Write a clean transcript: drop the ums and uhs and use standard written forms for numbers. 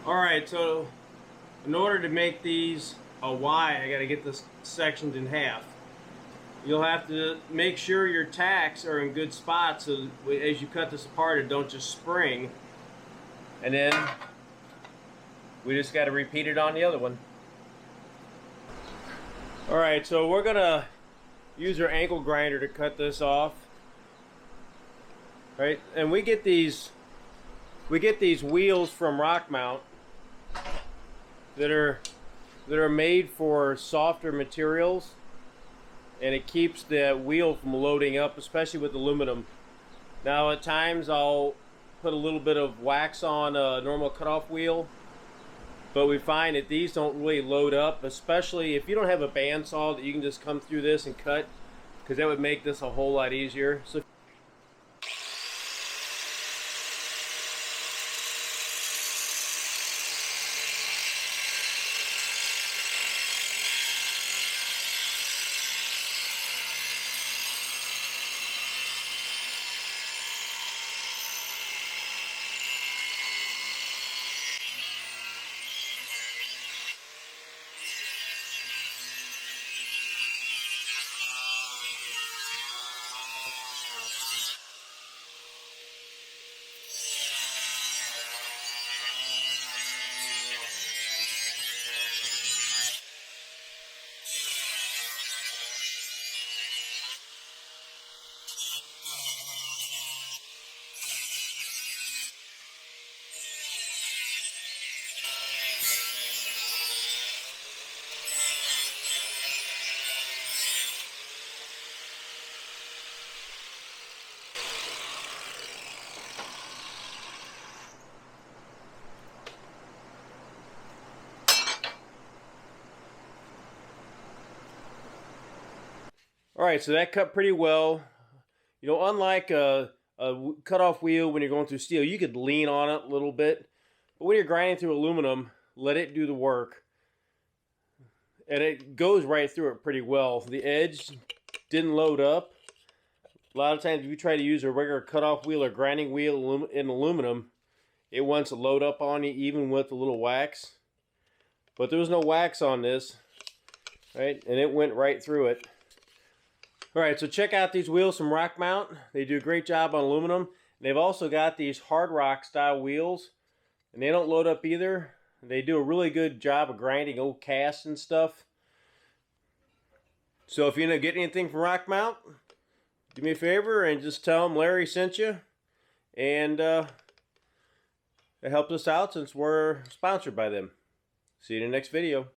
Alright, so in order to make these a Y, I got to get this sectioned in half. You'll have to make sure your tacks are in good spots so as you cut this apart it don't just spring. And then we just got to repeat it on the other one. Alright, so we're going to use our angle grinder to cut this off. Right, and we get these wheels from RockMount that are made for softer materials, and it keeps the wheel from loading up, especially with aluminum. Now at times I'll put a little bit of wax on a normal cutoff wheel, but we find that these don't really load up, especially if you don't have a bandsaw that you can just come through this and cut, because that would make this a whole lot easier. So alright, so that cut pretty well. You know, unlike a cutoff wheel when you're going through steel, you could lean on it a little bit. But when you're grinding through aluminum, let it do the work. And it goes right through it pretty well. The edge didn't load up. A lot of times if you try to use a regular cutoff wheel or grinding wheel in aluminum, it wants to load up on you even with a little wax. But there was no wax on this, right? And it went right through it. Alright, so check out these wheels from RockMount. They do a great job on aluminum. They've also got these hard rock style wheels, and they don't load up either. They do a really good job of grinding old casts and stuff. So if you end up getting anything from RockMount, do me a favor and just tell them Larry sent you. And it helps us out since we're sponsored by them. See you in the next video.